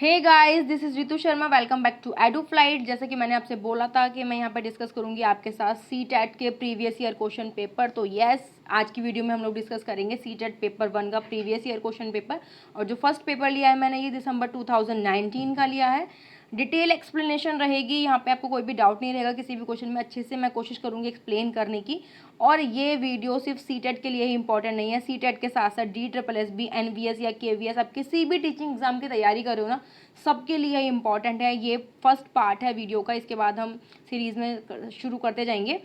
Hey guys, this is Ritu Sharma. Welcome back to Edu Flight. जैसे कि मैंने आपसे बोला था कि मैं यहाँ पे डिस्कस करूँगी आपके साथ सीटेट के प्रीवियस ईयर क्वेश्चन पेपर। तो यस, आज की वीडियो में हम लोग डिस्कस करेंगे सीटेट पेपर 1 का प्रीवियस ईयर क्वेश्चन पेपर। और जो फर्स्ट पेपर लिया है मैंने, ये दिसंबर 2019 का लिया है। डिटेल एक्सप्लेनेशन रहेगी यहाँ पे, आपको कोई भी डाउट नहीं रहेगा किसी भी क्वेश्चन में। अच्छे से मैं कोशिश करूँगी एक्सप्लेन करने की। और ये वीडियो सिर्फ सीटेट के लिए ही इंपॉर्टेंट नहीं है, सीटेट के साथ साथ DSSB, NVS या KVS, आप किसी भी टीचिंग एग्जाम की तैयारी कर रहे हो ना, सबके लिए इंपॉर्टेंट है। ये फर्स्ट पार्ट है वीडियो का, इसके बाद हम सीरीज़ में शुरू करते जाएंगे।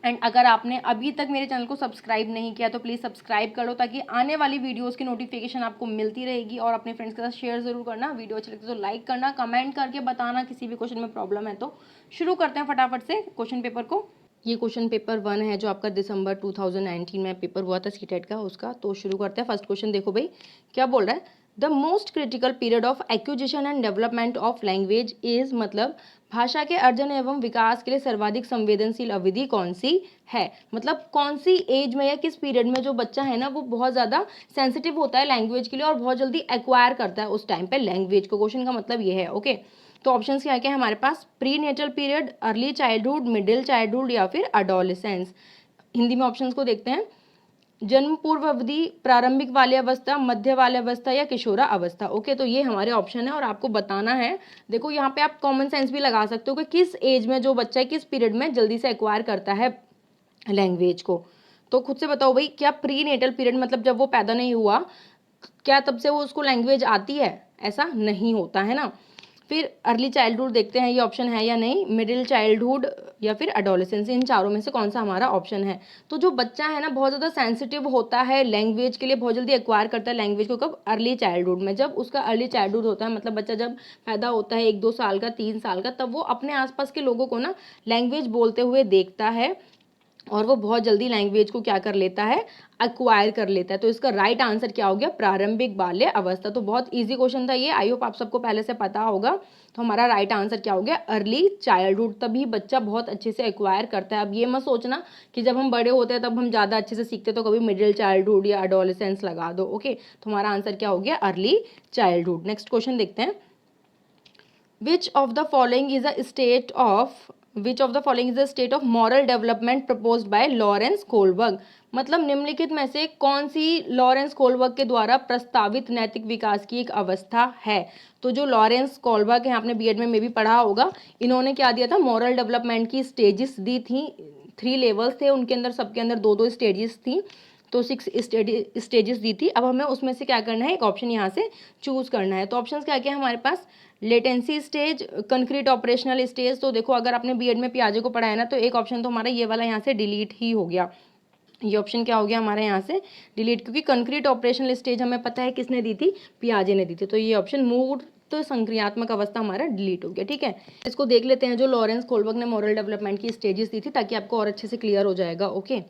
एंड अगर आपने अभी तक मेरे चैनल को सब्सक्राइब नहीं किया तो प्लीज़ सब्सक्राइब कर लो, ताकि आने वाली वीडियोस की नोटिफिकेशन आपको मिलती रहेगी। और अपने फ्रेंड्स के साथ शेयर ज़रूर करना। वीडियो अच्छी लगती है तो लाइक करना, कमेंट करके बताना किसी भी क्वेश्चन में प्रॉब्लम है तो। शुरू करते हैं फटाफट से क्वेश्चन पेपर को। ये क्वेश्चन पेपर 1 है जो आपका दिसंबर 2019 में पेपर हुआ था सीटेट का, उसका। तो शुरू करते हैं। फर्स्ट क्वेश्चन देखो भाई, क्या बोल रहा है। The most critical period of acquisition and development of language is, मतलब भाषा के अर्जन एवं विकास के लिए सर्वाधिक संवेदनशील अवधि कौन सी है। मतलब कौन सी एज में या किस पीरियड में जो बच्चा है ना वो बहुत ज़्यादा सेंसिटिव होता है लैंग्वेज के लिए और बहुत जल्दी एक्वायर करता है उस टाइम पे लैंग्वेज को। क्वेश्चन का मतलब ये है। ओके, तो ऑप्शंस क्या क्या है हमारे पास। Prenatal period, early childhood, middle childhood या फिर अडोलेसेंस। हिंदी में ऑप्शंस को देखते हैं। जन्म पूर्व अवधि, प्रारंभिक बाल्यावस्था, मध्य बाल्यावस्था या किशोरा अवस्था। ओके, तो ये हमारे ऑप्शन है और आपको बताना है। देखो यहाँ पे आप कॉमन सेंस भी लगा सकते हो कि किस एज में जो बच्चा है किस पीरियड में जल्दी से एक्वायर करता है लैंग्वेज को। तो खुद से बताओ भाई, क्या प्री नेटल पीरियड मतलब जब वो पैदा नहीं हुआ, क्या तब से वो उसको लैंग्वेज आती है? ऐसा नहीं होता है ना। फिर अर्ली चाइल्डहुड देखते हैं ये ऑप्शन है या नहीं, मिडिल चाइल्डहुड या फिर अडोलेसेंस। इन चारों में से कौन सा हमारा ऑप्शन है। तो जो बच्चा है ना बहुत ज़्यादा सेंसिटिव होता है लैंग्वेज के लिए, बहुत जल्दी एक्वायर करता है लैंग्वेज को, कब? अर्ली चाइल्डहुड में। जब उसका अर्ली चाइल्डहुड होता है, मतलब बच्चा जब पैदा होता है 1-2 साल का, 3 साल का, तब वो अपने आसपास के लोगों को ना लैंग्वेज बोलते हुए देखता है और वो बहुत जल्दी लैंग्वेज को क्या कर लेता है, एक्वायर कर लेता है। तो इसका राइट आंसर क्या हो गया, प्रारंभिक बाल्य अवस्था। तो बहुत इजी क्वेश्चन था ये, आई होप आप सबको पहले से पता होगा। तो हमारा राइट आंसर क्या हो गया, अर्ली चाइल्डहुड। तभी बच्चा बहुत अच्छे से एक्वायर करता है। अब ये मत सोचना कि जब हम बड़े होते हैं तब हम ज़्यादा अच्छे से सीखते, तो कभी मिडिल चाइल्डहुड या अडोलेसेंस लगा दो। ओके, तो हमारा आंसर क्या हो गया, अर्ली चाइल्डहुड। नेक्स्ट क्वेश्चन देखते हैं। Which of the following is a state of moral development proposed by Lawrence Kohlberg? मतलब निम्नलिखित में से कौन सी लॉरेंस कोलबर्ग के द्वारा प्रस्तावित नैतिक विकास की एक अवस्था है। तो जो लॉरेंस कोलबर्ग है, आपने बीएड में भी पढ़ा होगा, इन्होंने क्या दिया था, मॉरल डेवलपमेंट की स्टेजेस दी थी। 3 लेवल्स थे उनके अंदर, सबके अंदर 2-2 स्टेजेस थी, तो 6 स्टेजेस दी थी। अब हमें उसमें से क्या करना है, एक ऑप्शन यहाँ से चूज करना है। तो ऑप्शंस क्या क्या है हमारे पास, latency stage, concrete operational stage. तो देखो अगर आपने बीएड में पियाजे को पढ़ा है ना, तो एक ऑप्शन तो हमारा ये वाला यहाँ से डिलीट ही हो गया। ये ऑप्शन क्या हो गया हमारे यहाँ से डिलीट, क्योंकि कंक्रीट ऑपरेशनल स्टेज हमें पता है किसने दी थी, पियाजे ने दी थी। तो ये ऑप्शन मूर्त तो संक्रियात्मक अवस्था हमारा डिलीट हो गया। ठीक है, इसको देख लेते हैं जो लॉरेंस कोलबर्ग ने मॉरल डेवलपमेंट की स्टेजेस दी थी, ताकि आपको और अच्छे से क्लियर हो जाएगा। Okay,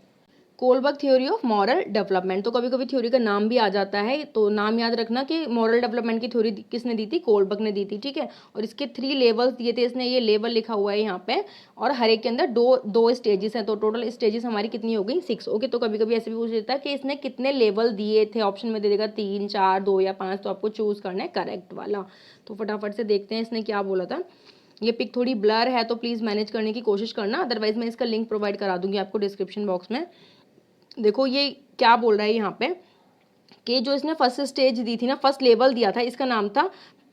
Kohlberg theory of moral development. तो कभी कभी थ्योरी का नाम भी आ जाता है, तो नाम याद रखना कि मॉरल डेवलपमेंट की थ्योरी किसने दी थी, कोलबर्ग ने दी थी। ठीक है, और इसके 3 लेवल्स दिए थे इसने, ये लेवल लिखा हुआ है यहाँ पे, और हर एक के अंदर दो स्टेजेस हैं। तो टोटल स्टेजेस हमारी कितनी हो गई, 6। ओके, तो कभी कभी ऐसे भी पूछ देता है कि इसने कितने लेवल दिए थे, ऑप्शन में दे देगा 3, 4, 2 या 5। तो आपको चूज करना है करेक्ट वाला। तो फटाफट से देखते हैं इसने क्या बोला था। ये पिक थोड़ी ब्लर है तो प्लीज़ मैनेज करने की कोशिश करना, अदरवाइज मैं इसका लिंक प्रोवाइड करा दूंगी आपको डिस्क्रिप्शन बॉक्स में। देखो ये क्या बोल रहा है यहाँ पे कि जो इसने फर्स्ट स्टेज दी थी ना, फर्स्ट लेवल दिया था, इसका नाम था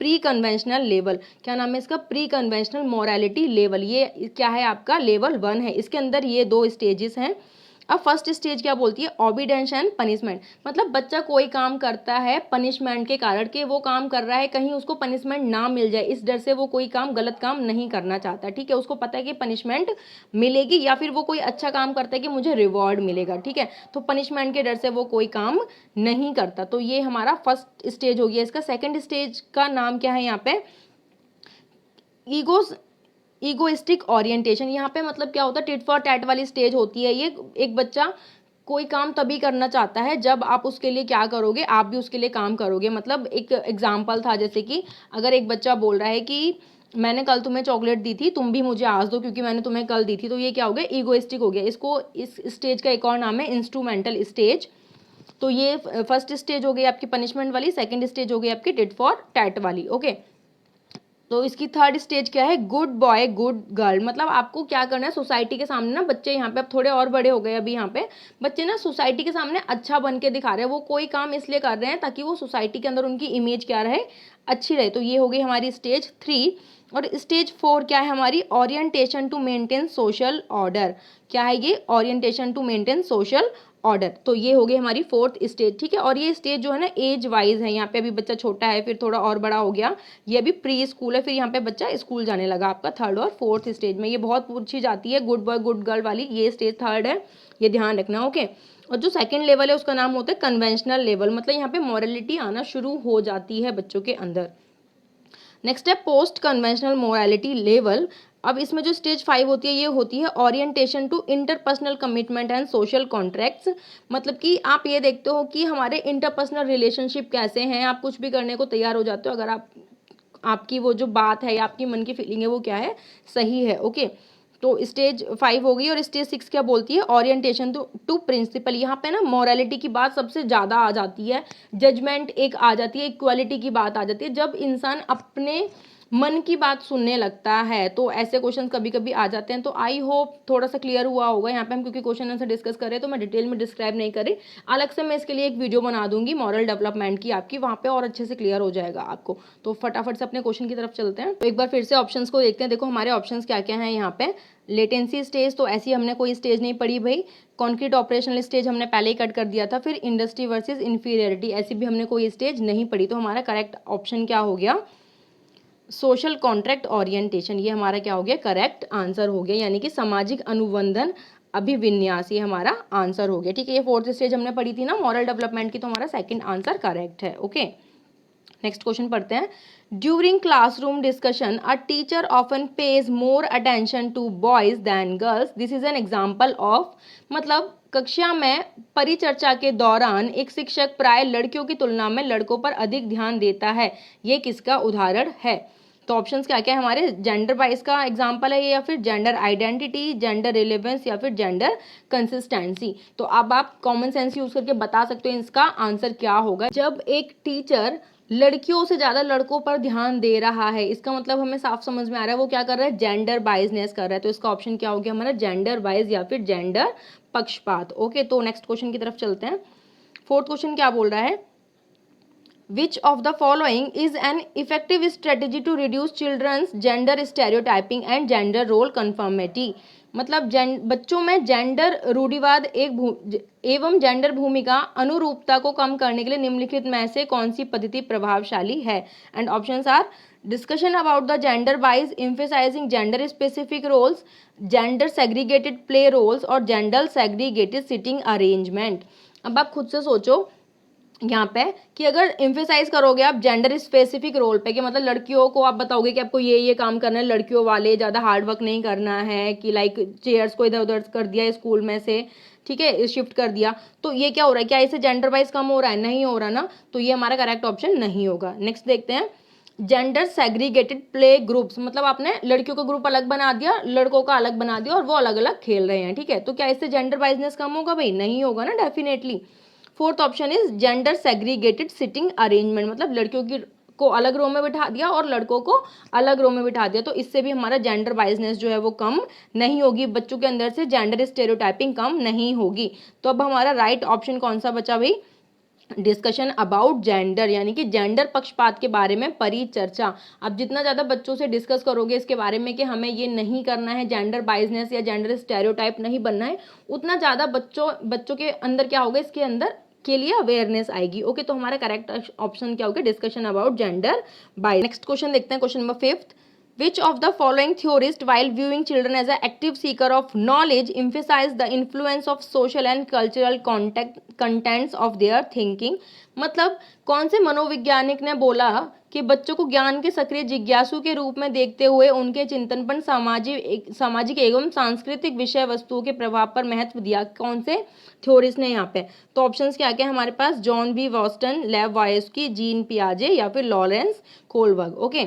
प्री कन्वेंशनल लेवल। क्या नाम है इसका, प्री कन्वेंशनल मोरालिटी लेवल। ये क्या है आपका, लेवल 1 है। इसके अंदर ये 2 स्टेजेस हैं। अब फर्स्ट स्टेज क्या बोलती है, ऑबिडेंस एंड पनिशमेंट। मतलब बच्चा कोई काम करता है पनिशमेंट के कारण, कि वो काम कर रहा है कहीं उसको पनिशमेंट ना मिल जाए, इस डर से वो कोई काम, गलत काम नहीं करना चाहता। ठीक है, उसको पता है कि पनिशमेंट मिलेगी, या फिर वो कोई अच्छा काम करता है कि मुझे रिवॉर्ड मिलेगा। ठीक है, तो पनिशमेंट के डर से वो कोई काम नहीं करता। तो ये हमारा फर्स्ट स्टेज हो गया। इसका सेकेंड स्टेज का नाम क्या है यहाँ पे, ईगोइस्टिक ओरिएंटेशन। यहाँ पे मतलब क्या होता है, टिट फॉर टैट वाली स्टेज होती है ये। एक बच्चा कोई काम तभी करना चाहता है जब आप उसके लिए क्या करोगे, आप भी उसके लिए काम करोगे। मतलब एक एग्जाम्पल था, जैसे कि अगर एक बच्चा बोल रहा है कि मैंने कल तुम्हें चॉकलेट दी थी, तुम भी मुझे आज दो क्योंकि मैंने तुम्हें कल दी थी, तो ये क्या हो गया, ईगोइस्टिक हो गया। इसको, इस स्टेज का एक और नाम है इंस्ट्रूमेंटल स्टेज। तो ये फर्स्ट स्टेज हो गई आपकी पनिशमेंट वाली, सेकेंड स्टेज हो गई आपकी टिट फॉर टैट वाली। ओके, तो इसकी थर्ड स्टेज क्या है, गुड बॉय गुड गर्ल। मतलब आपको क्या करना है, सोसाइटी के सामने ना बच्चे यहाँ पे अब थोड़े और बड़े हो गए, अभी यहाँ पे बच्चे ना सोसाइटी के सामने अच्छा बन के दिखा रहे हैं। वो कोई काम इसलिए कर रहे हैं ताकि वो सोसाइटी के अंदर उनकी इमेज क्या रहे, अच्छी रहे। तो ये हो गई हमारी स्टेज 3। और स्टेज 4 क्या है हमारी, orientation to maintain social order. क्या है ये, orientation to maintain social order. तो ये हो गई हमारी 4th स्टेज, ठीक है। और ये स्टेज जो है ना एज वाइज है, यहाँ पे अभी बच्चा छोटा है, फिर थोड़ा और बड़ा हो गया, ये अभी प्री स्कूल है, फिर यहाँ पे बच्चा स्कूल जाने लगा आपका 3rd और 4th स्टेज में। ये बहुत पूछी जाती है, गुड बॉय गुड गर्ल वाली, ये स्टेज 3rd है, ये ध्यान रखना, ओके। और जो 2nd लेवल है उसका नाम होता है कन्वेंशनल लेवल। मतलब यहाँ पे मॉरलिटी आना शुरू हो जाती है बच्चों के अंदर। नेक्स्ट है पोस्ट कन्वेंशनल मोरालिटी लेवल। अब इसमें जो स्टेज 5 होती है ये होती है orientation to interpersonal commitment and social contracts. मतलब कि आप ये देखते हो कि हमारे इंटरपर्सनल रिलेशनशिप कैसे हैं, आप कुछ भी करने को तैयार हो जाते हो अगर आपकी वो जो बात है या आपकी मन की फीलिंग है वो क्या है, सही है, ओके। तो स्टेज 5 हो गई। और स्टेज 6 क्या बोलती है, ओरिएंटेशन टू प्रिंसिपल। यहाँ पे ना मोरालिटी की बात सबसे ज़्यादा आ जाती है, जजमेंट एक आ जाती है, इक्वालिटी की बात आ जाती है। जब इंसान अपने मन की बात सुनने लगता है तो ऐसे क्वेश्चन कभी कभी आ जाते हैं। तो आई होप थोड़ा सा क्लियर हुआ होगा। यहाँ पे हम क्योंकि क्वेश्चन आंसर डिस्कस कर रहे हैं तो मैं डिटेल में डिस्क्राइब नहीं करी, अलग से मैं इसके लिए एक वीडियो बना दूंगी मॉरल डेवलपमेंट की आपकी, वहाँ पे और अच्छे से क्लियर हो जाएगा आपको। तो फटाफट से अपने क्वेश्चन की तरफ चलते हैं। तो एक बार फिर से ऑप्शंस को देखते हैं। देखो हमारे ऑप्शंस क्या क्या हैं यहाँ पे। लेटेंसी स्टेज, तो ऐसी हमने कोई स्टेज नहीं पढ़ी भाई। कॉन्क्रीट ऑपरेशनल स्टेज हमने पहले ही कट कर दिया था। फिर इंडस्ट्री वर्सेस इंफीरियरिटी, ऐसी भी हमने कोई स्टेज नहीं पढ़ी। तो हमारा करेक्ट ऑप्शन क्या हो गया, सोशल कॉन्ट्रैक्ट ओरिएंटेशन। ये हमारा क्या हो गया, करेक्ट आंसर हो गया, यानी कि सामाजिक अनुबंधन अभिविन्यास, ये हमारा आंसर हो गया, ठीक है। ये 4th स्टेज हमने पढ़ी थी ना मॉरल डेवलपमेंट की, तो हमारा 2nd आंसर करेक्ट है, ओके। नेक्स्ट क्वेश्चन पढ़ते हैं। During classroom discussion a teacher often pays more attention to boys than girls, this is an example of. मतलब कक्षा में परिचर्चा के दौरान एक शिक्षक प्राय लड़कियों की तुलना में लड़कों पर अधिक ध्यान देता है, ये किसका उदाहरण है। तो ऑप्शंस क्या क्या है हमारे, जेंडर वाइज का एग्जाम्पल है ये, या फिर जेंडर आइडेंटिटी, जेंडर रिलेवेंस, या फिर जेंडर कंसिस्टेंसी। तो अब आप कॉमन सेंस यूज करके बता सकते हो इसका आंसर क्या होगा। जब एक टीचर लड़कियों से ज्यादा लड़कों पर ध्यान दे रहा है, इसका मतलब हमें साफ समझ में आ रहा है वो क्या कर रहा है, जेंडर बाइजनेस कर रहा है। तो इसका ऑप्शन क्या हो गया हमारा, जेंडर बाइज या फिर जेंडर पक्षपात, ओके। तो नेक्स्ट क्वेश्चन की तरफ चलते हैं। 4th क्वेश्चन क्या बोल रहा है, Which of the following is an effective strategy to reduce children's gender stereotyping and gender role conformity। मतलब बच्चों में जेंडर रूढ़िवाद एवं जेंडर भूमिका अनुरूपता को कम करने के लिए निम्नलिखित में से कौन सी पद्धति प्रभावशाली है। And options are discussion about the gender wise emphasizing gender specific roles, gender segregated play roles और जेंडर सेग्रीगेटेड सिटिंग अरेंजमेंट। अब आप खुद से सोचो यहाँ पे कि अगर एम्फेसाइज करोगे आप जेंडर स्पेसिफिक रोल पे, कि मतलब लड़कियों को आप बताओगे कि आपको ये काम करना है, लड़कियों वाले ज़्यादा हार्ड वर्क नहीं करना है, कि लाइक चेयर्स को इधर उधर कर दिया स्कूल में से, ठीक है, शिफ्ट कर दिया, तो ये क्या हो रहा है, क्या इससे जेंडर वाइज कम हो रहा है, नहीं हो रहा ना। तो ये हमारा करेक्ट ऑप्शन नहीं होगा। नेक्स्ट देखते हैं, जेंडर सेग्रीगेटेड प्ले ग्रुप्स, मतलब आपने लड़कियों का ग्रुप अलग बना दिया, लड़कों का अलग बना दिया और वो अलग अलग खेल रहे हैं, ठीक है। तो क्या इससे जेंडर वाइजनेस कम होगा भाई, नहीं होगा ना, definitely. 4th option is gender segregated sitting arrangement, मतलब लड़कियों की को अलग रो में बिठा दिया और लड़कों को अलग रो में बिठा दिया, तो इससे भी हमारा जेंडर वाइजनेस जो है वो कम नहीं होगी, बच्चों के अंदर से जेंडर स्टेरियोटाइपिंग कम नहीं होगी। तो अब हमारा राइट ऑप्शन कौन सा बचा भाई, डिस्कशन अबाउट जेंडर, यानी कि जेंडर पक्षपात के बारे में परिचर्चा। अब जितना ज़्यादा बच्चों से डिस्कस करोगे इसके बारे में कि हमें ये नहीं करना है, जेंडर बाइजनेस या जेंडर स्टेरियोटाइप नहीं बनना है, उतना ज़्यादा बच्चों के अंदर क्या होगा, इसके अंदर के लिए अवेयरनेस आएगी, ओके। तो हमारा करेक्ट ऑप्शन क्या होगा, discussion about gender bias. Next question देखते हैं, question number 5th। Which of the following theorists, while viewing children as an active seeker of knowledge, emphasize the influence of social and cultural contents of their thinking? मतलब कौन से मनोवैज्ञानिक ने बोला कि बच्चों को ज्ञान के सक्रिय जिज्ञासु के रूप में देखते हुए उनके चिंतन पर सामाजिक एवं सांस्कृतिक विषय वस्तुओं के प्रभाव पर महत्व दिया। कौन से थ्योरिस्ट ने यहाँ पे, तो ऑप्शंस क्या क्या हमारे पास, जॉन बी वॉस्टन, लेव वायस्की, जीन पियाजे या फिर लॉरेंस कोलबर्ग, ओके।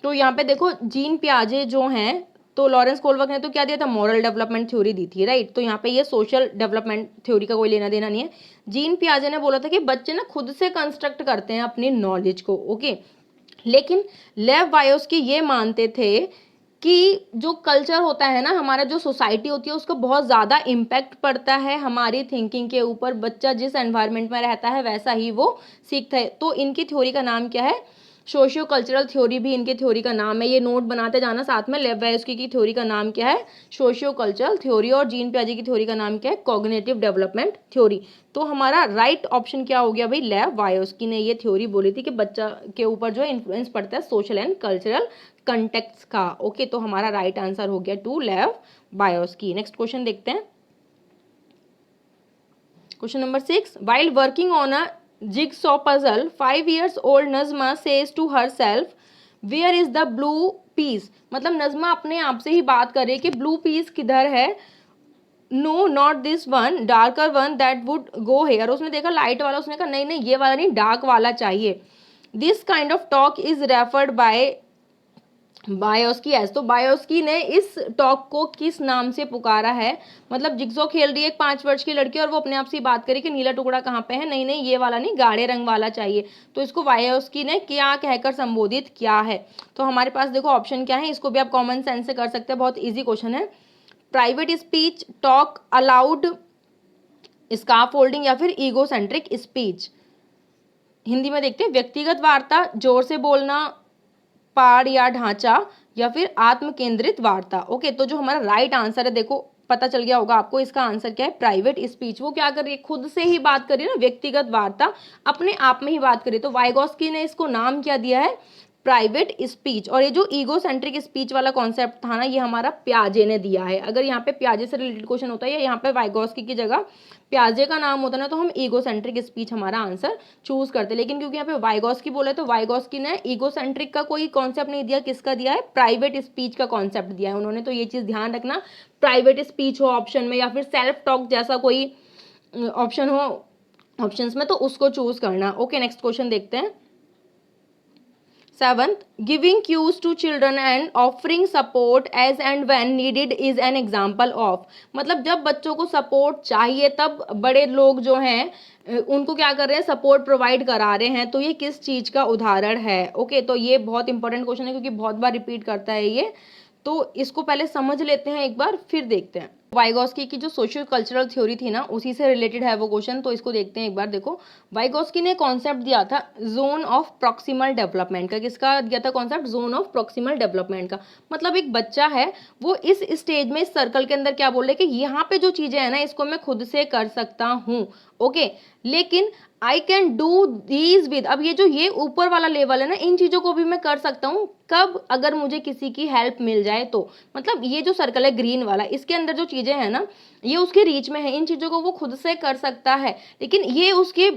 तो यहाँ पे देखो जीन पियाजे जो हैं, तो लॉरेंस कोलबर्ग ने तो क्या दिया था, मॉरल डेवलपमेंट थ्योरी दी थी, राइट। तो यहाँ पे ये सोशल डेवलपमेंट थ्योरी का कोई लेना देना नहीं है। जीन पियाजे ने बोला था कि बच्चे ना खुद से कंस्ट्रक्ट करते हैं अपनी नॉलेज को, ओके। लेकिन लेव वायोस्की ये मानते थे कि जो कल्चर होता है ना, हमारा जो सोसाइटी होती है, उसका बहुत ज़्यादा इम्पैक्ट पड़ता है हमारी थिंकिंग के ऊपर। बच्चा जिस एनवायरनमेंट में रहता है वैसा ही वो सीखता है। तो इनकी थ्योरी का नाम क्या है? सोशियो कल्चरल थ्योरी भी इनकी थ्योरी का नाम है। ये नोट बनाते जाना साथ में। लेव वायोस्की की थ्योरी का नाम क्या है? Socio cultural theory. और जीन पियाजे की थ्योरी का नाम क्या है? Cognitive development theory. तो हमारा राइट ऑप्शन क्या हो गया भाई? लेव वायोस्की ने ये थ्योरी बोली थी कि बच्चा के ऊपर जो है इन्फ्लुएंस पड़ता है सोशल एंड कल्चरल कंटेक्स्ट का। ओके, तो हमारा राइट आंसर हो गया 2, लेव वायोस्की। नेक्स्ट क्वेश्चन देखते हैं। Question number 6, while working on a jigsaw puzzle, 5 years old Nazma says to herself, where is the blue piece? मतलब नज़मा अपने आप से ही बात कर रही है कि ब्लू पीस किधर है? No not this one, darker one that would go here. उसने देखा लाइट वाला, उसने कहा नहीं नहीं ये वाला नहीं, डार्क वाला चाहिए। This kind of talk is referred by Vygotsky S. तो बायोस्की ने इस टॉक को किस नाम से पुकारा है? मतलब जिग्सो खेल रही है एक 5 वर्ष की लड़की और वो अपने आप से बात करी कि नीला टुकड़ा कहाँ पे है? नहीं नहीं ये वाला नहीं, गाढ़े रंग वाला चाहिए। तो इसको बायोस्की ने क्या कहकर संबोधित किया है? तो हमारे पास देखो ऑप्शन क्या है, इसको भी आप कॉमन सेंस से कर सकते हैं, बहुत ईजी क्वेश्चन है। Private speech, talk allowed, scarf folding, या फिर ईगोसेंट्रिक स्पीच। हिंदी में देखते हैं, व्यक्तिगत वार्ता, जोर से बोलना, पाड़ या ढांचा, या फिर आत्म केंद्रित वार्ता। ओके, तो जो हमारा राइट आंसर है, देखो पता चल गया होगा आपको, इसका आंसर क्या है? Private speech. वो क्या कर रही है? खुद से ही बात कर रही है ना, व्यक्तिगत वार्ता, अपने आप में ही बात करी। तो वाइगोस्की ने इसको नाम क्या दिया है? Private speech. और ये जो ईगोसेंट्रिक स्पीच वाला कॉन्सेप्ट था ना, ये हमारा प्याजे ने दिया है। अगर यहाँ पे प्याजे से रिलेटेड क्वेश्चन होता है या यहाँ पे वाइगोस्की की जगह प्याजे का नाम होता ना, तो हम ईगोसेंट्रिक स्पीच हमारा आंसर चूज करते। लेकिन क्योंकि यहाँ पे वाइगोस्की बोले तो वाइगोस्की ने ईगोसेंट्रिक का कोई कॉन्सेप्ट नहीं दिया, किसका दिया है? प्राइवेट स्पीच का कॉन्सेप्ट दिया है उन्होंने। तो ये चीज ध्यान रखना, प्राइवेट स्पीच हो ऑप्शन में या फिर सेल्फ टॉक जैसा कोई ऑप्शन हो ऑप्शंस में, तो उसको चूज करना। ओके, नेक्स्ट क्वेश्चन देखते हैं। 7th, giving cues to children and offering support as and when needed is an example of। मतलब जब बच्चों को सपोर्ट चाहिए तब बड़े लोग जो हैं उनको क्या कर रहे हैं? सपोर्ट प्रोवाइड करा रहे हैं। तो ये किस चीज का उदाहरण है? ओके, तो ये बहुत इंपॉर्टेंट क्वेश्चन है क्योंकि बहुत बार रिपीट करता है ये। तो इसको पहले समझ लेते हैं एक बार, फिर देखते हैं। वाइगोस्की की जो सोशियो कल्चरल थ्योरी थी ना, उसी से रिलेटेड है वो क्वेश्चन। तो इसको देखते हैं एक बार। देखो, वाइगोस्की ने कॉन्सेप्ट दिया था जोन ऑफ प्रॉक्सिमल डेवलपमेंट का। किसका दिया था concept? Zone of proximal development का। मतलब एक बच्चा है, वो इस स्टेज में, इस सर्कल के अंदर क्या बोल रहे कि यहाँ पे जो चीजें हैं ना, इसको मैं खुद से कर सकता हूँ। ओके, लेकिन I can do these with, अब ये ऊपर वाला लेवल है ना, इन चीजों को भी मैं कर सकता हूँ कब? अगर मुझे किसी की हेल्प मिल जाए तो। मतलब ये जो सर्कल है ग्रीन वाला, इसके अंदर जो चीजें हैं ना, ये उसके रीच में है, इन चीजों को वो खुद से कर सकता है। लेकिन ये उसके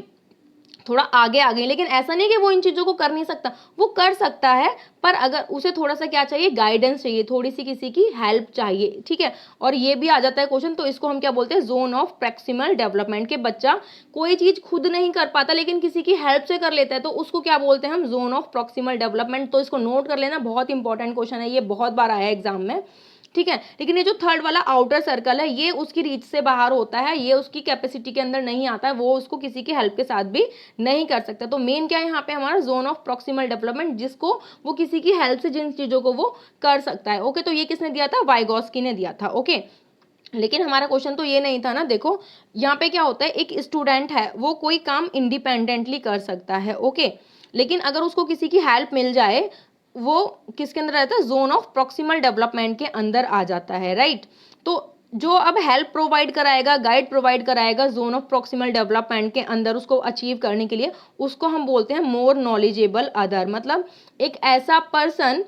थोड़ा आगे आ गई, लेकिन ऐसा नहीं कि वो इन चीजों को कर नहीं सकता, वो कर सकता है, पर अगर उसे थोड़ा सा क्या चाहिए? गाइडेंस चाहिए, थोड़ी सी किसी की हेल्प चाहिए। ठीक है, और ये भी आ जाता है क्वेश्चन। तो इसको हम क्या बोलते हैं? Zone of proximal development. के बच्चा कोई चीज खुद नहीं कर पाता लेकिन किसी की हेल्प से कर लेता है, तो उसको क्या बोलते हैं हम? Zone of proximal development. तो इसको नोट कर लेना, बहुत इंपॉर्टेंट क्वेश्चन है ये, बहुत बार आया एग्जाम में। ठीक है, लेकिन ये जो थर्ड वाला आउटर सर्कल है, ये उसकी रीच से बाहर होता है, ये उसकी कैपेसिटी के अंदर नहीं आता है, वो उसको किसी की हेल्प के साथ भी नहीं कर सकता। तो मेन क्या है यहाँ पे? हमारा जोन ऑफ प्रॉक्सिमल डेवलपमेंट, जिसको वो किसी की हेल्प से जिन चीजों को वो कर सकता है। ओके, तो ये किसने दिया था? वाइगोस्की ने दिया था। ओके, लेकिन हमारा क्वेश्चन तो ये नहीं था ना। देखो यहाँ पे क्या होता है, एक स्टूडेंट है, वो कोई काम इंडिपेंडेंटली कर सकता है। ओके, लेकिन अगर उसको किसी की हेल्प मिल जाए, वो किसके अंदर रहता है? जोन ऑफ प्रॉक्सिमल डेवलपमेंट के अंदर आ जाता है। राइट, तो जो अब हेल्प प्रोवाइड कराएगा, गाइड प्रोवाइड कराएगा जोन ऑफ प्रॉक्सिमल डेवलपमेंट के अंदर उसको अचीव करने के लिए, उसको हम बोलते हैं मोर नॉलेजेबल अदर। मतलब एक ऐसा पर्सन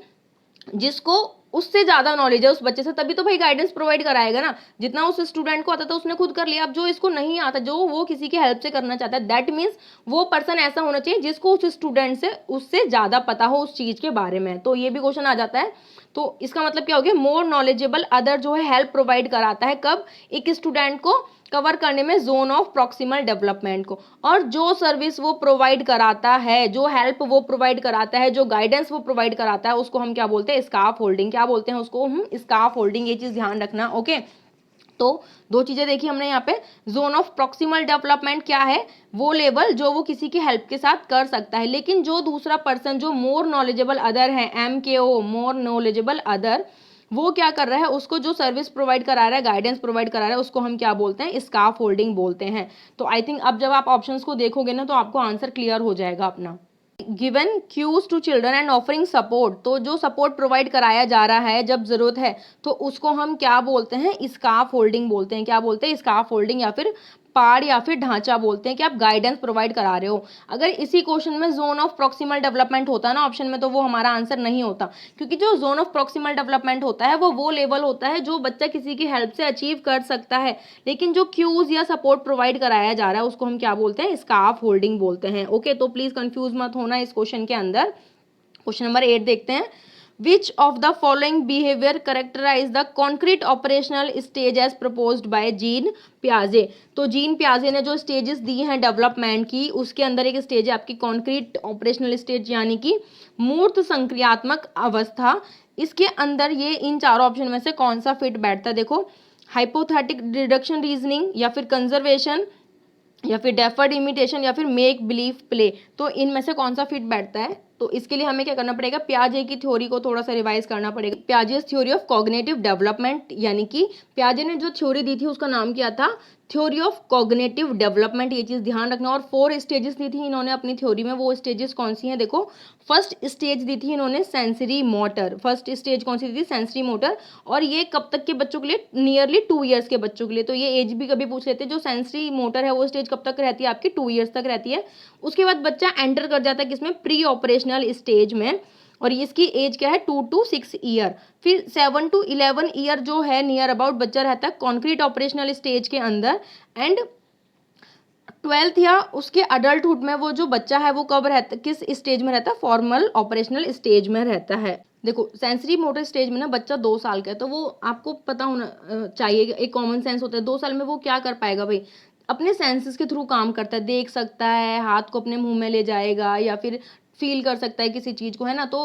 जिसको उससे ज्यादा नॉलेज है उस बच्चे से, तभी तो भाई गाइडेंस प्रोवाइड कराएगा ना। जितना उस स्टूडेंट को आता था उसने खुद कर लिया, अब जो इसको नहीं आता, जो वो किसी की हेल्प से करना चाहता है, दैट मीन्स वो पर्सन ऐसा होना चाहिए जिसको उस स्टूडेंट से उससे ज्यादा पता हो उस चीज के बारे में। तो ये भी क्वेश्चन आ जाता है। तो इसका मतलब क्या हो गया? मोर नॉलेजेबल अदर जो है हेल्प प्रोवाइड कराता है कब? एक स्टूडेंट को कवर करने में जोन ऑफ प्रॉक्सिमल डेवलपमेंट को। और जो सर्विस वो प्रोवाइड कराता है, जो हेल्प वो प्रोवाइड कराता है, जो गाइडेंस वो प्रोवाइड कराता है, उसको हम क्या बोलते हैं? Scarf holding. क्या बोलते हैं उसको? हम स्कार्फ होल्डिंग। ये चीज ध्यान रखना। ओके, तो दो चीजें देखी हमने यहाँ पे, जोन ऑफ प्रॉक्सिमल डेवलपमेंट क्या है, वो लेवल जो वो किसी की हेल्प के साथ कर सकता है, लेकिन जो दूसरा पर्सन जो मोर नॉलेजेबल अदर है, MKO मोर नॉलेजेबल अदर, वो क्या कर रहा है, उसको जो सर्विस प्रोवाइड करा रहा है, गाइडेंस प्रोवाइड करा रहा है, उसको हम क्या बोलते हैं, स्काफ होल्डिंग बोलते हैं। तो आई थिंक अब जब आप ऑप्शंस को देखोगे ना तो आपको आंसर क्लियर हो जाएगा अपना। Given cues to children and offering support, तो जो सपोर्ट प्रोवाइड कराया जा रहा है जब जरूरत है तो उसको हम क्या बोलते हैं, स्काफ होल्डिंग बोलते हैं। क्या बोलते हैं, स्काफ होल्डिंग या फिर पाड़ या फिर ढांचा बोलते हैं कि आप गाइडेंस प्रोवाइड करा रहे हो। अगर इसी क्वेश्चन में जोन ऑफ प्रॉक्सिमल डेवलपमेंट होता है ना ऑप्शन में, तो वो हमारा आंसर नहीं होता, क्योंकि जो जोन ऑफ प्रॉक्सिमल डेवलपमेंट होता है वो लेवल होता है जो बच्चा किसी की हेल्प से अचीव कर सकता है, लेकिन जो क्यूज या सपोर्ट प्रोवाइड कराया जा रहा है उसको हम क्या बोलते हैं, स्काफ होल्डिंग बोलते हैं। ओके, तो प्लीज कंफ्यूज मत होना इस क्वेश्चन के अंदर। क्वेश्चन नंबर 8 देखते हैं, Which of the following behavior characterize the concrete operational stage as proposed by Jean पियाजे। तो जीन पियाजे ने जो स्टेजेस दी हैं डेवलपमेंट की, उसके अंदर एक स्टेज है आपकी कॉन्क्रीट ऑपरेशनल स्टेज, यानी कि मूर्त संक्रियात्मक अवस्था। इसके अंदर ये इन चारों ऑप्शन में से कौन सा फिट बैठता है, देखो, हाइपोथेटिक डिडक्शन रीजनिंग या फिर कंजर्वेशन या फिर डेफर्ड इमिटेशन या फिर मेक बिलीव प्ले, तो इनमें से कौन सा फिट बैठता है। तो इसके लिए हमें क्या करना पड़ेगा, पियाजे की थ्योरी को थोड़ा सा रिवाइज करना पड़ेगा। Piaget's theory of cognitive development, यानी कि पियाजे ने जो थ्योरी दी थी उसका नाम क्या था, थ्योरी ऑफ कॉग्निटिव डेवलपमेंट, ये चीज ध्यान रखना। और 4 स्टेजेस दी थी इन्होंने अपनी थ्योरी में, वो स्टेजेस कौन सी हैं, देखो, फर्स्ट स्टेज दी थी इन्होंने सेंसरी मोटर, फर्स्ट स्टेज कौन सी दी थी, सेंसरी मोटर, और ये कब तक के बच्चों के लिए, नियरली 2 ईयर्स के बच्चों के लिए। तो ये एज भी कभी पूछ लेते हैं, जो सेंसरी मोटर है वो स्टेज कब तक रहती है आपकी, 2 ईयर्स तक रहती है। उसके बाद बच्चा एंटर कर जाता है किसमें, प्री ऑपरेशनल स्टेज में, और इसकी एज क्या है, 2 to 6 ईयर। फिर 7 to 11 ईयर जो है नियर अबाउट बच्चा रहता है कॉन्क्रीट ऑपरेशनल स्टेज के अंदर, एंड 12th या उसके अडल्टहुड में वो जो बच्चा है वो कब रहता, किस स्टेज में रहता है, फॉर्मल ऑपरेशनल स्टेज में रहता है। देखो, सेंसरी मोटर स्टेज में ना बच्चा 2 साल का है, तो वो आपको पता होना चाहिए, एक कॉमन सेंस होता है, 2 साल में वो क्या कर पाएगा भाई, अपने सेंसेस के थ्रू काम करता है, देख सकता है, हाथ को अपने मुंह में ले जाएगा या फिर फील कर सकता है किसी चीज को, है ना। तो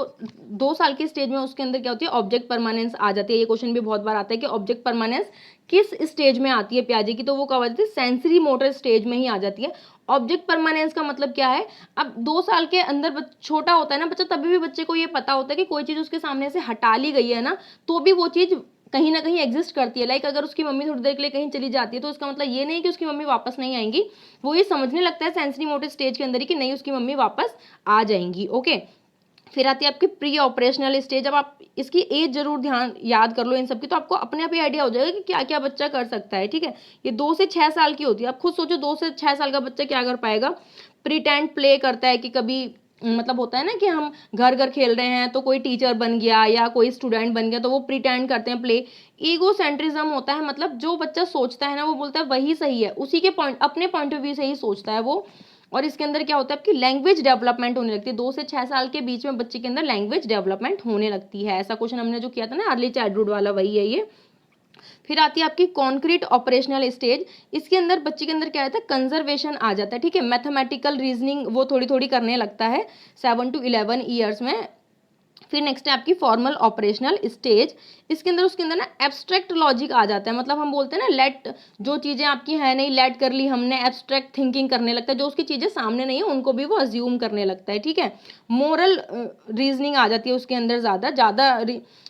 2 साल के स्टेज में उसके अंदर क्या होती है, ऑब्जेक्ट परमानेंस आ जाती है। ये क्वेश्चन भी बहुत बार आता है कि ऑब्जेक्ट परमानेंस किस स्टेज में आती है पियाजे की, तो वो कब आ जाती है, सेंसरी मोटर स्टेज में ही आ जाती है। ऑब्जेक्ट परमानेंस का मतलब क्या है, अब 2 साल के अंदर छोटा होता है ना बच्चा, तभी भी बच्चे को ये पता होता है कि कोई चीज उसके सामने से हटा ली गई है ना, तो भी वो चीज कहीं ना कहीं एग्जिस्ट करती है। लाइक अगर उसकी मम्मी थोड़ी देर के लिए कहीं चली जाती है तो इसका मतलब ये नहीं कि उसकी मम्मी वापस नहीं आएंगी, वो ये समझने लगता है सेंसरी मोटर स्टेज के अंदर ही कि नहीं, उसकी मम्मी वापस आ जाएंगी। ओके, फिर आती है आपकी प्री ऑपरेशनल स्टेज। अब आप इसकी एज जरूर ध्यान याद कर लो इन सब की, तो आपको अपने आप ही आइडिया हो जाएगा कि क्या क्या बच्चा कर सकता है। ठीक है, ये 2 से 6 साल की होती है। आप खुद सोचो 2 से 6 साल का बच्चा क्या कर पाएगा, प्रीटेंड प्ले करता है कि कभी मतलब होता है ना कि हम घर घर खेल रहे हैं तो कोई टीचर बन गया या कोई स्टूडेंट बन गया, तो वो प्रीटेंड करते हैं, प्ले। ईगो सेंट्रिज्म होता है, मतलब जो बच्चा सोचता है ना वो बोलता है वही सही है, उसी के पॉइंट, अपने पॉइंट ऑफ व्यू से ही सोचता है वो। और इसके अंदर क्या होता है, आपकी लैंग्वेज डेवलपमेंट होने लगती है। 2 से 6 साल के बीच में बच्चे के अंदर लैंग्वेज डेवलपमेंट होने लगती है। ऐसा क्वेश्चन हमने जो किया था ना अर्ली चाइल्डहुड वाला, वही है ये। फिर आती है आपकी कॉन्क्रीट ऑपरेशनल स्टेज। इसके अंदर बच्चे के अंदर क्या रहता है, कंजर्वेशन आ जाता है। ठीक है, मैथमेटिकल रीजनिंग वो थोड़ी थोड़ी करने लगता है 7 to 11 ईयर्स में। फिर नेक्स्ट है आपकी फॉर्मल ऑपरेशनल स्टेज। इसके अंदर उसके अंदर ना एब्स्ट्रैक्ट लॉजिक आ जाता है, मतलब हम बोलते हैं ना लेट, जो चीज़ें आपकी है नहीं लेट कर ली हमने, एब्स्ट्रैक्ट थिंकिंग करने लगता है, जो उसकी चीज़ें सामने नहीं है उनको भी वो अज्यूम करने लगता है। ठीक है, मोरल रीजनिंग आ जाती है उसके अंदर, ज़्यादा ज़्यादा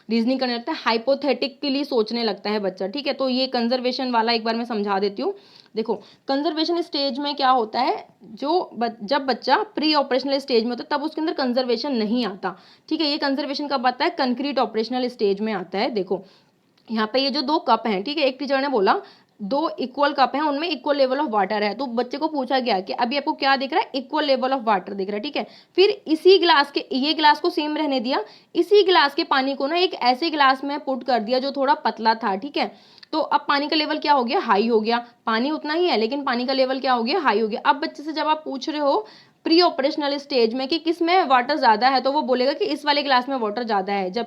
रीजनिंग करने लगता है, हाइपोथेटिकली सोचने लगता है बच्चा। ठीक है, तो ये कंजर्वेशन वाला एक बार मैं समझा देती हूँ। देखो, कंजर्वेशन स्टेज में क्या होता है, जब बच्चा प्री ऑपरेशनल स्टेज में होता है तब उसके अंदर कंजर्वेशन नहीं आता। ठीक है, ये कंजर्वेशन कब आता है, कंक्रीट ऑपरेशनल स्टेज में आता है। देखो यहाँ पे ये जो 2 कप हैं, ठीक है, एक टीचर ने बोला 2 इक्वल कप हैं, उनमें इक्वल लेवल ऑफ वाटर है, तो बच्चे को पूछा गया कि अभी आपको क्या दिख रहा है, इक्वल लेवल ऑफ वाटर दिख रहा है। ठीक है, फिर इसी ग्लास के, ये ग्लास को सेम रहने दिया, इसी ग्लास के पानी को ना एक ऐसे ग्लास में पुट कर दिया जो थोड़ा पतला था। ठीक है, तो अब पानी का लेवल क्या हो गया, हाई हो गया। पानी उतना ही है लेकिन पानी का लेवल क्या हो गया, हाई हो गया। अब बच्चे से जब आप पूछ रहे हो प्री ऑपरेशनल स्टेज में कि किस में वाटर ज्यादा है, तो वो बोलेगा कि इस वाले ग्लास में वाटर ज्यादा है। जब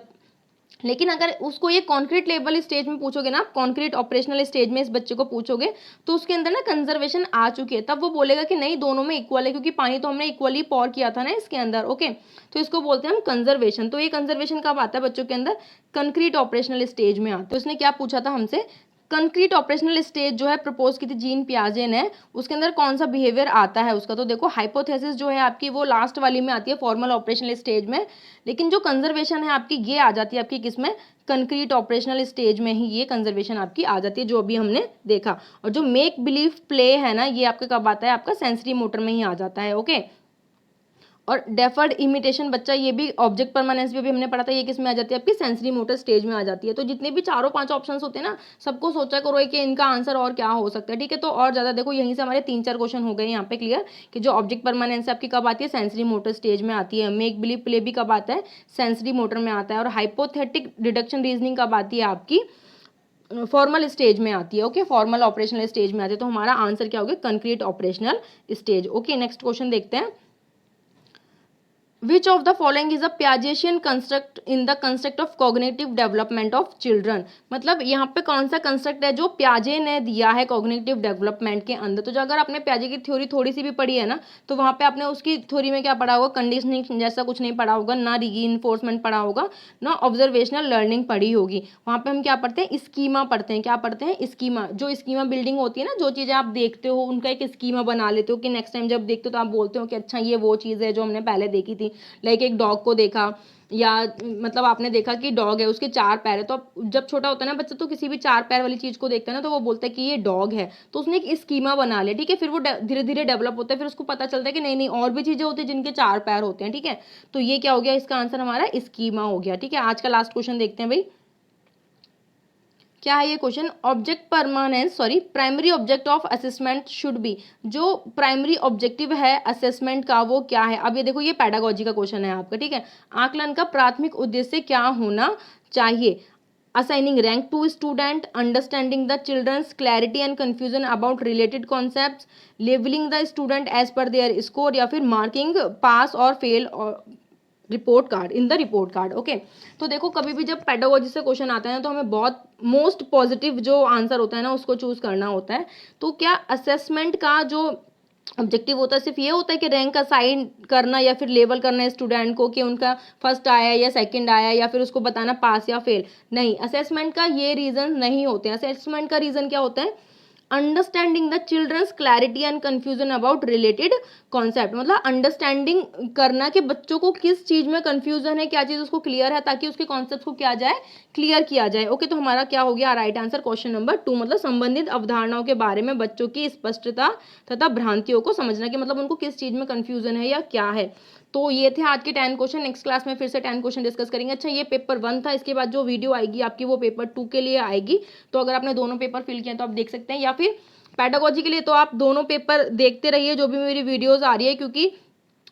लेकिन अगर उसको ये कॉन्क्रीट लेवल स्टेज में पूछोगे ना, कॉन्क्रीट ऑपरेशनल स्टेज में इस बच्चे को पूछोगे तो उसके अंदर ना कंजर्वेशन आ चुकी है, तब वो बोलेगा कि नहीं दोनों में इक्वल है, क्योंकि पानी तो हमने इक्वली पॉर किया था ना इसके अंदर। ओके, तो इसको बोलते हैं हम कंजर्वेशन। तो ये कंजर्वेशन कब आता है बच्चों के अंदर, कंक्रीट ऑपरेशनल स्टेज में आता है। तो उसने क्या पूछा था हमसे, कंक्रीट ऑपरेशनल स्टेज जो है प्रपोज की थी जीन पियाजे ने, उसके अंदर कौन सा बिहेवियर आता है उसका, तो देखो हाइपोथेसिस जो है आपकी वो लास्ट वाली में आती है फॉर्मल ऑपरेशनल स्टेज में, लेकिन जो कंजर्वेशन है आपकी ये आ जाती है आपकी किसमें, कंक्रीट ऑपरेशनल स्टेज में ही ये कंजर्वेशन आपकी आ जाती है जो अभी हमने देखा। और जो मेक बिलीव प्ले है ना ये आपका कब आता है, आपका सेंसरी मोटर में ही आ जाता है। ओके, और डेफर्ड इमिटेशन बच्चा ये भी ऑब्जेक्ट परमानेंस भी अभी हमने पढ़ा था, ये किस में आ जाती है आपकी सेंसरी मोटर स्टेज में आ जाती है। तो जितने भी चारों पांच ऑप्शंस होते हैं ना सबको सोचा करो कि इनका आंसर और क्या हो सकता है, ठीक है। तो और ज्यादा देखो यहीं से हमारे 3-4 क्वेश्चन हो गए यहाँ पे क्लियर कि जो ऑब्जेक्ट परमानेंस आपकी कब आती है, सेंसरी मोटर स्टेज में आती है। मेक बिलीव प्ले भी कब आता है, सेंसरी मोटर में आता है। और हाइपोथेटिक डिडक्शन रीजनिंग कब आती है आपकी, फॉर्मल स्टेज में आती है। ओके, फॉर्मल ऑपरेशनल स्टेज में आती है। तो हमारा आंसर क्या हो गया, concrete operational stage. Okay, next question देखते हैं। Which of the following is a Piagetian construct in the construct of cognitive development of children? मतलब यहाँ पे कौन सा कंस्ट्रक्ट है जो प्याजे ने दिया है कॉग्निटिव डेवलपमेंट के अंदर। तो जो अगर आपने प्याजे की थ्योरी थोड़ी सी भी पढ़ी है ना तो वहाँ पे आपने उसकी थ्योरी में क्या पढ़ा होगा, कंडीशनिंग जैसा कुछ नहीं पढ़ा होगा, ना रीइंफोर्समेंट पढ़ा होगा, ना ऑब्जर्वेशनल लर्निंग पढ़ी होगी। वहाँ पे हम क्या पढ़ते हैं, स्कीमा पढ़ते हैं। क्या पढ़ते हैं, स्कीमा। जो स्कीमा बिल्डिंग होती है ना, जो चीज़ें आप देखते हो उनका एक स्कीमा बना लेते हो कि नेक्स्ट टाइम जब देखते हो तो आप बोलते हो कि अच्छा ये वो चीज़ है जो हमने पहले देखी थी। लाइक एक डॉग को देखा या मतलब आपने देखा कि डॉग है उसके 4 पैर है, तो अब जब छोटा होता है ना बच्चा तो किसी भी 4 पैर वाली चीज को देखता है ना तो वो बोलता है कि ये डॉग है, तो उसने एक स्कीमा बना लिया, ठीक है। फिर वो धीरे धीरे डेवलप होता है, फिर उसको पता चलता है कि नहीं नहीं और भी चीजें होती है जिनके 4 पैर होते हैं, ठीक है। तो ये क्या हो गया, इसका आंसर हमारा स्कीमा हो गया, ठीक है। आज का लास्ट क्वेश्चन देखते हैं भाई, क्या है ये question, object permanence sorry primary object of assessment should be. जो प्राइमरी ऑब्जेक्टिव है असेसमेंट का वो क्या है। अब ये देखो ये पेडागोजी का क्वेश्चन है आपका, ठीक है। आकलन का प्राथमिक उद्देश्य क्या होना चाहिए, assigning rank to student, understanding the children's clarity and confusion about related concepts, labeling the student as per their score, या फिर marking pass और fail और report card in the report card. Okay, तो देखो कभी भी जब पेडागोजी से क्वेश्चन आता है ना तो हमें बहुत मोस्ट पॉजिटिव जो आंसर होता है ना उसको चूज करना होता है। तो क्या असेसमेंट का जो ऑब्जेक्टिव होता है सिर्फ ये होता है कि रैंक असाइन करना या फिर लेवल करना है स्टूडेंट को कि उनका फर्स्ट आया या सेकंड आया या फिर उसको बताना पास या फेल, नहीं। असेसमेंट का ये रीजन नहीं होते हैं। असेसमेंट का रीजन क्या होता है, understanding the children's clarity and confusion about related concept, मतलब अंडरस्टैंडिंग करना कि बच्चों को किस चीज में कंफ्यूजन है, क्या चीज उसको क्लियर है, ताकि उसके कॉन्सेप्ट को क्या जाए, क्लियर किया जाए। ओके, तो हमारा क्या हो गया राइट आंसर क्वेश्चन नंबर 2, मतलब संबंधित अवधारणाओं के बारे में बच्चों की स्पष्टता तथा भ्रांतियों को समझना कि मतलब उनको किस चीज में कंफ्यूजन है या क्या है। तो ये थे आज के 10 क्वेश्चन। नेक्स्ट क्लास में फिर से 10 क्वेश्चन डिस्कस करेंगे। अच्छा, ये पेपर 1 था, इसके बाद जो वीडियो आएगी आपकी वो पेपर 2 के लिए आएगी। तो अगर आपने दोनों पेपर फिल किए तो आप देख सकते हैं, या फिर पेडागोजी के लिए तो आप दोनों पेपर देखते रहिए जो भी मेरी वीडियोस आ रही है, क्योंकि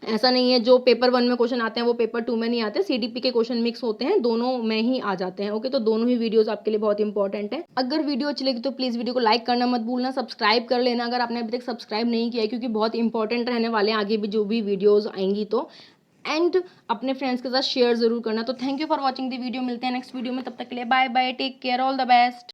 ऐसा नहीं है जो पेपर 1 में क्वेश्चन आते हैं वो पेपर 2 में नहीं आते, सीडीपी के क्वेश्चन मिक्स होते हैं, दोनों में ही आ जाते हैं। ओके, तो दोनों ही वीडियोस आपके लिए बहुत इंपॉर्टेंट है। अगर वीडियो अच्छी लगी तो प्लीज वीडियो को लाइक करना मत भूलना, सब्सक्राइब कर लेना अगर आपने अभी तक सब्सक्राइब नहीं किया है, क्योंकि बहुत इंपॉर्टेंट रहने वाले हैं आगे भी जो भी वीडियोज आएंगी। तो एंड अपने फ्रेंड्स के साथ शेयर जरूर करना। तो thank you for watching the video, मिलते हैं नेक्स्ट वीडियो में, तब तक के लिए bye bye, take care, all the best.